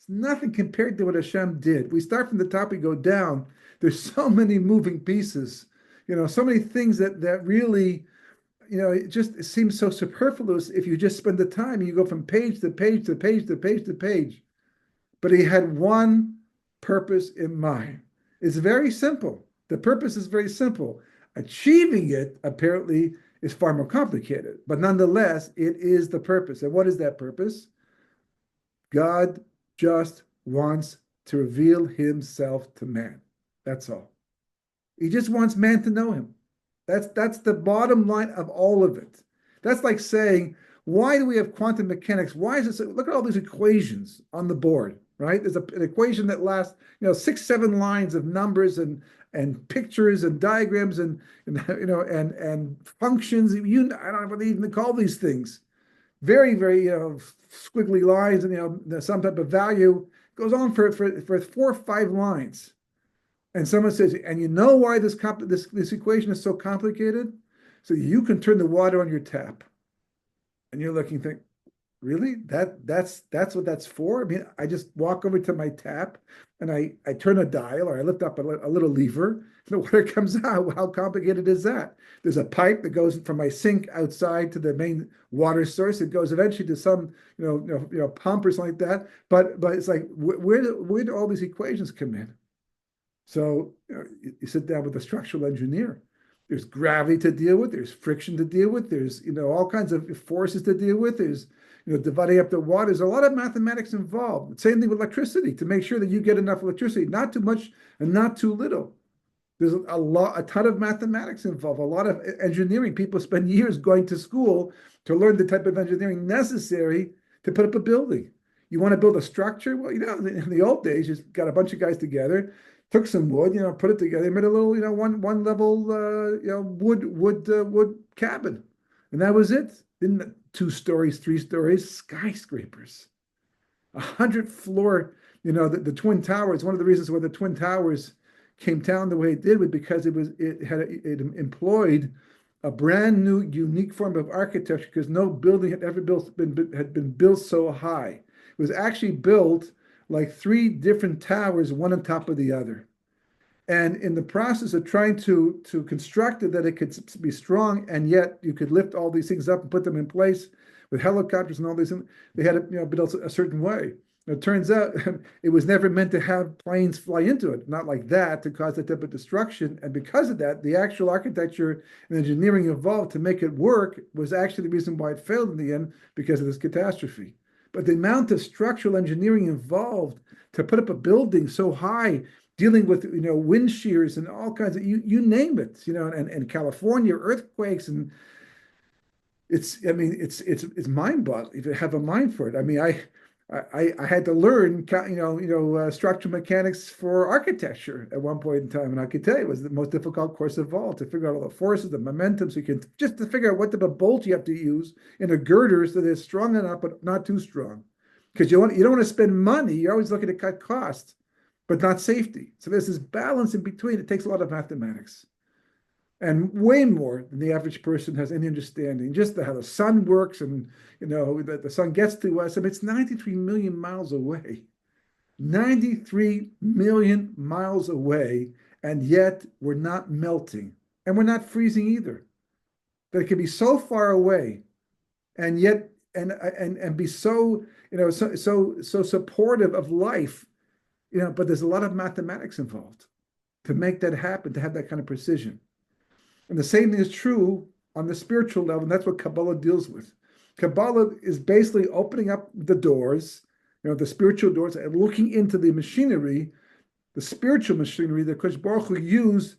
It's nothing compared to what Hashem did. We start from the top, we go down. There's so many moving pieces, so many things that really, it seems so superfluous if you just spend the time. You go from page to page to page to page to page. But he had one purpose in mind. It's very simple. The purpose is very simple. Achieving it, apparently, is far more complicated. But nonetheless, it is the purpose. And what is that purpose? God just wants to reveal himself to man. That's all. He just wants man to know him. That's the bottom line of all of it. That's like saying, why do we have quantum mechanics? Why is it? Look at all these equations on the board, right? There's an equation that lasts, 6, 7 lines of numbers and pictures and diagrams and functions. I don't know what they even call these things. Very, very, squiggly lines and some type of value. Goes on for 4 or 5 lines. And someone says, and you know why this equation is so complicated? So you can turn the water on your tap. And you're looking, think, really? That's what that's for? I mean, I just walk over to my tap and I turn a dial or I lift up a little lever and the water comes out. How complicated is that? There's a pipe that goes from my sink outside to the main water source. It goes eventually to some pump or something like that. But it's like, where do all these equations come in? So you sit down with a structural engineer. There's gravity to deal with. There's friction to deal with. There's all kinds of forces to deal with. There's dividing up the water. There's a lot of mathematics involved. Same thing with electricity to make sure that you get enough electricity, not too much and not too little. There's a ton of mathematics involved. A lot of engineering. People spend years going to school to learn the type of engineering necessary to put up a building. You want to build a structure? Well, in the old days, you just got a bunch of guys together, took some wood, put it together, made a little, one level, wood cabin, and that was it. Didn't 2 stories, 3 stories, skyscrapers, 100-floor. The Twin Towers. One of the reasons why the Twin Towers came down the way it did was because it employed a brand new, unique form of architecture because no building had ever been built so high. It was actually built like 3 different towers, one on top of the other. And in the process of trying to construct it that it could be strong, and yet you could lift all these things up and put them in place with helicopters and all these things, they had it built a certain way. And it turns out it was never meant to have planes fly into it, not like that, to cause that type of destruction. And because of that, the actual architecture and engineering involved to make it work was actually the reason why it failed in the end, because of this catastrophe. But the amount of structural engineering involved to put up a building so high, dealing with wind shears and all kinds of you name it, and California earthquakes, and it's mind-boggling if you have a mind for it. I mean, I had to learn structural mechanics for architecture at one point in time, and I could tell you it was the most difficult course of all to figure out all the forces, the momentum, so you can just to figure out what type of bolt you have to use in a girder so that it's strong enough but not too strong, because you don't want to spend money. You're always looking to cut costs, but not safety. So there's this balance in between. It takes a lot of mathematics, and way more than the average person has any understanding. Just how the sun works, and that the sun gets to us. I mean, it's 93 million miles away. 93 million miles away, and yet we're not melting, and we're not freezing either. That it can be so far away, and yet and be so so supportive of life, But there's a lot of mathematics involved to make that happen, to have that kind of precision. And the same thing is true on the spiritual level, and that's what Kabbalah deals with. Kabbalah is basically opening up the doors, the spiritual doors, and looking into the machinery, the spiritual machinery that Kosh Baruch Hu used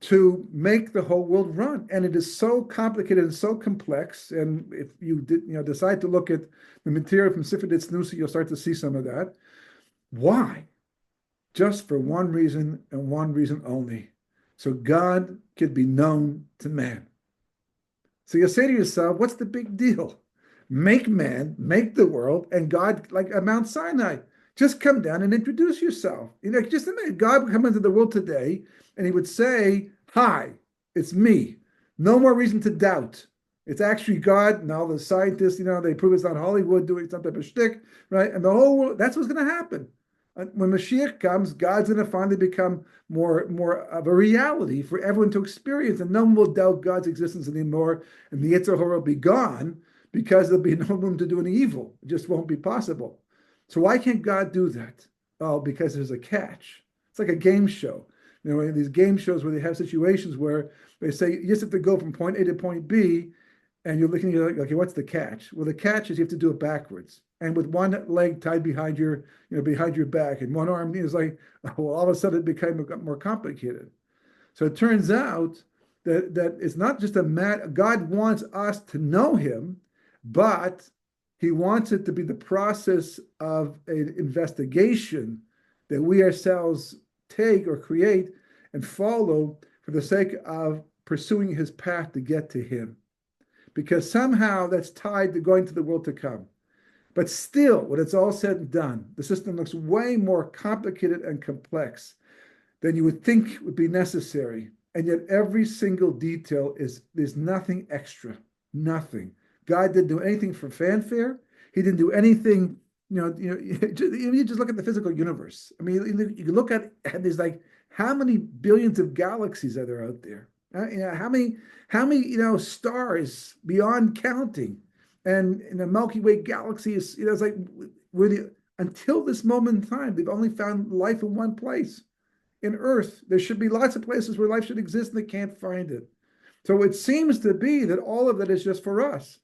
to make the whole world run. And it is so complicated and so complex. And if you decide to look at the material from Sifrei Tznusa, you'll start to see some of that. Why? Just for one reason and one reason only. So God could be known to man. So you say to yourself, what's the big deal? Make man, make the world, and God, like at Mount Sinai, just come down and introduce yourself. Just imagine God would come into the world today and he would say, hi, it's me. No more reason to doubt. It's actually God, and all the scientists, they prove it's not Hollywood doing some type of shtick, right? And the whole world, that's what's going to happen. When Mashiach comes, God's going to finally become more of a reality for everyone to experience, and no one will doubt God's existence anymore, and the Yetzer Hara will be gone because there'll be no room to do any evil. It just won't be possible. So why can't God do that? Oh, because there's a catch. It's like a game show. These game shows where they have situations where they say you just have to go from point A to point B, and you're looking, you're like, okay, what's the catch? Well, the catch is you have to do it backwards, and with one leg tied behind behind your back, and one arm is like, well, all of a sudden it became more complicated. So it turns out that it's not just God wants us to know Him, but He wants it to be the process of an investigation that we ourselves take or create and follow for the sake of pursuing His path to get to Him. Because somehow that's tied to going to the world to come. But still, when it's all said and done, the system looks way more complicated and complex than you would think would be necessary. And yet every single detail there's nothing extra, nothing. God didn't do anything for fanfare. He didn't do anything, you just look at the physical universe. I mean, you can look at, and there's like, how many billions of galaxies are there out there? How many stars beyond counting, and in the Milky Way galaxy is it's like until this moment in time they've only found life in one place, in Earth. There should be lots of places where life should exist and they can't find it. So it seems to be that all of that is just for us.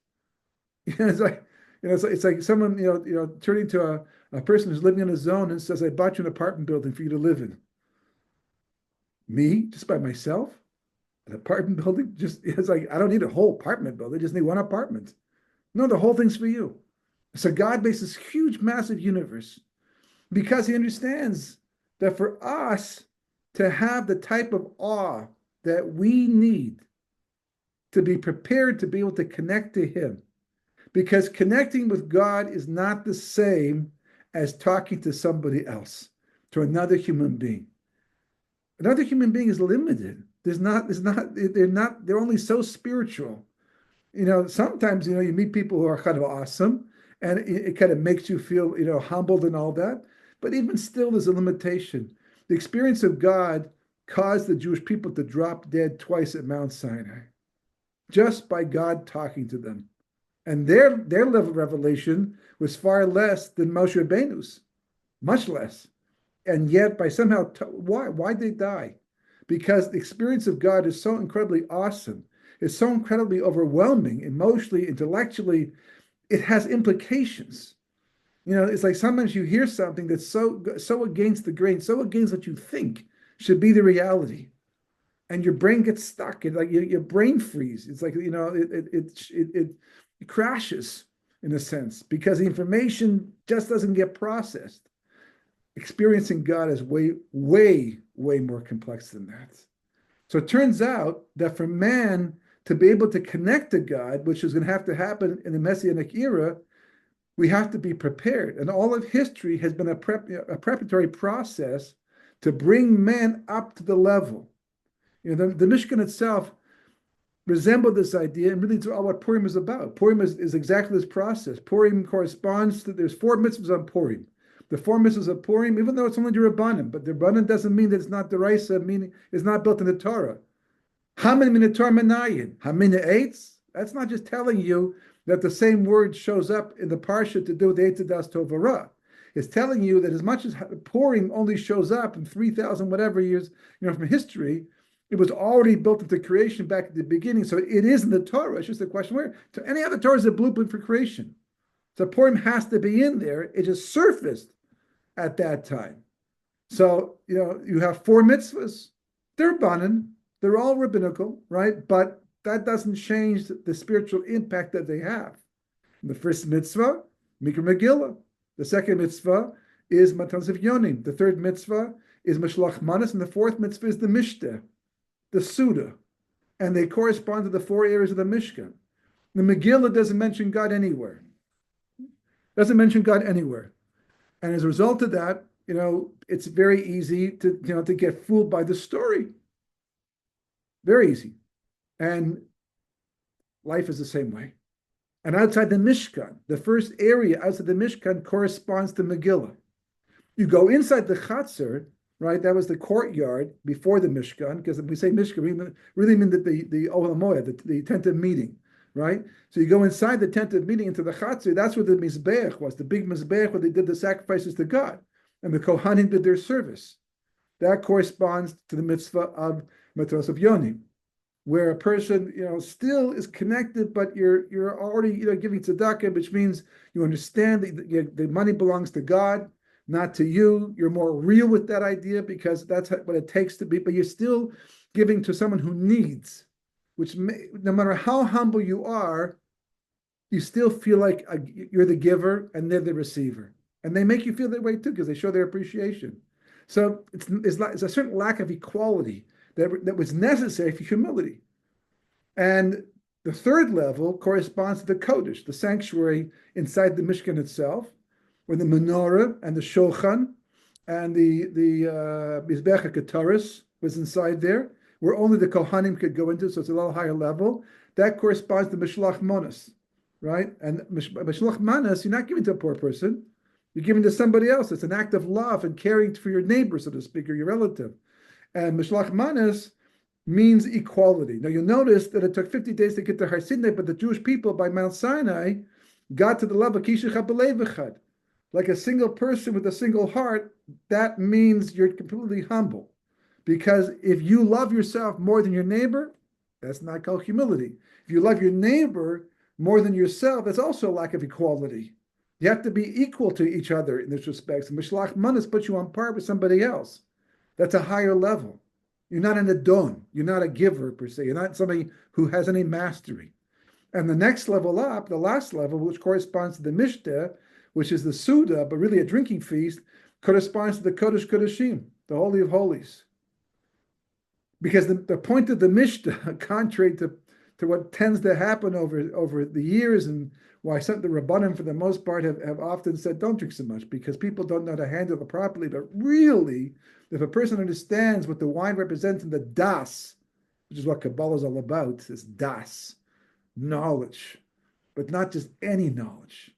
It's like it's like someone turning to a person who's living in a zone and says, "I bought you an apartment building for you to live in." Me, just by myself? An apartment building? It's like, I don't need a whole apartment building. I just need one apartment. No, the whole thing's for you. So God makes this huge, massive universe because He understands that for us to have the type of awe that we need to be prepared to be able to connect to Him, because connecting with God is not the same as talking to somebody else, to another human being. Another human being is limited. They're only so spiritual. Sometimes, you meet people who are kind of awesome, and it kind of makes you feel, humbled and all that. But even still, there's a limitation. The experience of God caused the Jewish people to drop dead twice at Mount Sinai, just by God talking to them. And their level of revelation was far less than Moshe Rabbeinu's, much less. And yet, by somehow, why did they die? Because the experience of God is so incredibly awesome. It's so incredibly overwhelming, emotionally, intellectually. It has implications. It's like sometimes you hear something that's so against the grain, so against what you think should be the reality, and your brain gets stuck. It's like your brain freeze. It's like it crashes in a sense because the information just doesn't get processed. Experiencing God is way, way, way more complex than that. So it turns out that for man to be able to connect to God, which is going to have to happen in the Messianic era, we have to be prepared. And all of history has been a preparatory process to bring man up to the level. The Mishkan itself resembled this idea, and really it's all what Purim is about. Purim is exactly this process. Purim corresponds to, there's 4 mitzvahs on Purim. The 4 mitzvahs of Purim, even though it's only the Rabbanim, but the Rabbanim doesn't mean that it's not the Raisa, meaning it's not built in the Torah. Hamin min Torah menayin, hamin eitz. That's not just telling you that the same word shows up in the parsha to do with the Eitz Das Tovara. It's telling you that as much as Purim only shows up in 3,000 whatever years, from history, it was already built into creation back at the beginning. So it is in the Torah. It's just a question where. So any other Torah is a blueprint for creation. So Purim has to be in there. It just surfaced at that time. So, you have 4 mitzvahs. They're Rabbanan. They're all rabbinical, right? But that doesn't change the spiritual impact that they have. And the first mitzvah, Mikra Megillah. The second mitzvah is Matan Yonim. The third mitzvah is Mishlach Manas. And the fourth mitzvah is the Mishteh, the Suda. And they correspond to the 4 areas of the Mishkan. The Megillah doesn't mention God anywhere. Doesn't mention God anywhere. And as a result of that, it's very easy to get fooled by the story. Very easy. And life is the same way. And outside the Mishkan, the first area outside the Mishkan corresponds to Megillah. You go inside the Chatzar, right? That was the courtyard before the Mishkan, because if we say Mishkan, we really mean that the Olam Moed, the tent of meeting, right? So you go inside the tent of meeting into the Chatzar, that's where the Mizbeach was, the big Mizbeach where they did the sacrifices to God. And the Kohanim did their service. That corresponds to the mitzvah of Matros of Yonim, where a person, still is connected, but you're already, giving tzedakah, which means you understand that the money belongs to God, not to you. You're more real with that idea because that's what it takes to be, but you're still giving to someone who needs, which no matter how humble you are, you still feel like you're the giver and they're the receiver. And they make you feel that way too, because they show their appreciation. So it's a certain lack of equality that was necessary for humility. And the third level corresponds to the Kodesh, the sanctuary inside the Mishkan itself, where the menorah and the shulchan and the Mizbech HaKetaris was inside there, where only the Kohanim could go into, so it's a little higher level. That corresponds to Mishlach Manas, right? And Mishlach Manas, you're not giving to a poor person, you're giving to somebody else. It's an act of love and caring for your neighbor, so to speak, or your relative. And Mishlach Manas means equality. Now you'll notice that it took 50 days to get to Har Sinai, but the Jewish people by Mount Sinai got to the level of Kishach B'Lev Echad. Like a single person with a single heart, that means you're completely humble. Because if you love yourself more than your neighbor, that's not called humility. If you love your neighbor more than yourself, that's also a lack of equality. You have to be equal to each other in this respect. So Mishlach Manas puts you on par with somebody else. That's a higher level. You're not an Adon. You're not a giver per se. You're not somebody who has any mastery. And the next level up, the last level, which corresponds to the Mishteh, which is the Suda, but really a drinking feast, corresponds to the Kodesh Kodeshim, the Holy of Holies. Because the point of the Mishteh, contrary to what tends to happen over the years, and why some the Rabbanim, for the most part, have often said, don't drink so much, because people don't know how to handle it properly. But really, if a person understands what the wine represents in the das, which is what Kabbalah is all about, is das, knowledge, but not just any knowledge.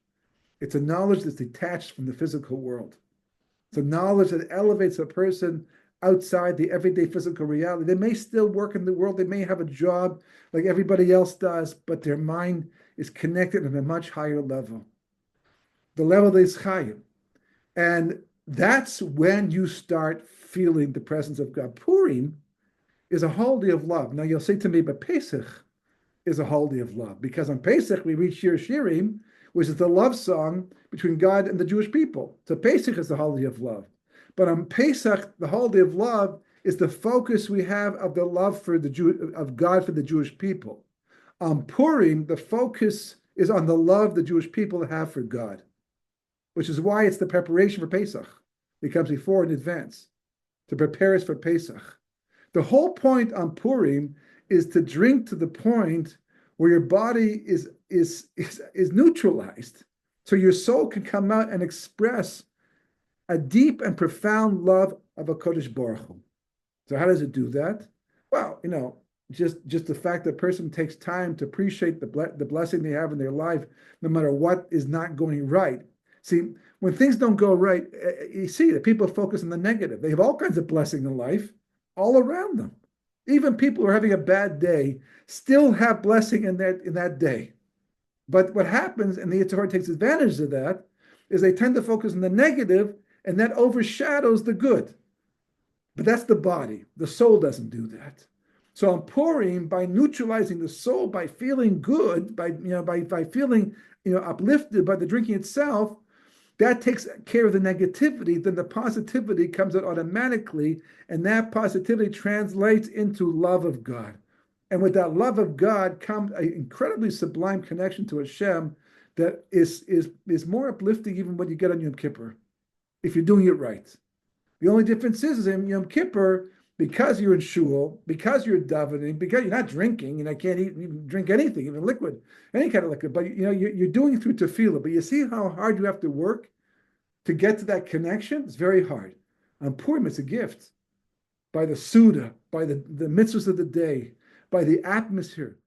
It's a knowledge that's detached from the physical world. It's a knowledge that elevates a person outside the everyday physical reality. They may still work in the world. They may have a job like everybody else does, but their mind is connected on a much higher level. The level is Chayim. And that's when you start feeling the presence of God. Purim is a holiday of love. Now you'll say to me, but Pesach is a holiday of love, because on Pesach we read Shir Shirim, which is the love song between God and the Jewish people. So Pesach is the holiday of love. But on Pesach, the holiday of love is the focus we have of the love for of God for the Jewish people. On Purim, the focus is on the love the Jewish people have for God, which is why it's the preparation for Pesach. It comes before in advance to prepare us for Pesach. The whole point on Purim is to drink to the point where your body is neutralized, so your soul can come out and express a deep and profound love of a Kodesh Baruch Hu. So how does it do that? Well, just the fact that a person takes time to appreciate the blessing they have in their life, no matter what is not going right. See, when things don't go right, you see that people focus on the negative. They have all kinds of blessing in life all around them. Even people who are having a bad day still have blessing in that day. But what happens, and the Yetzer Hara takes advantage of that, is they tend to focus on the negative, and that overshadows the good. But that's the body. The soul doesn't do that. So on Purim, by neutralizing the soul, by feeling good, by feeling uplifted by the drinking itself, that takes care of the negativity. Then the positivity comes out automatically, and that positivity translates into love of God. And with that love of God comes an incredibly sublime connection to Hashem that is more uplifting even when you get on Yom Kippur, if you're doing it right. The only difference is in Yom Kippur, because you're in shul, because you're davening, because you're not drinking, and I can't even drink anything, even liquid, any kind of liquid, but you're doing it through tefillah. But you see how hard you have to work to get to that connection? It's very hard. On Purim, it's a gift. By the Suda, by the mitzvahs of the day, by the atmosphere,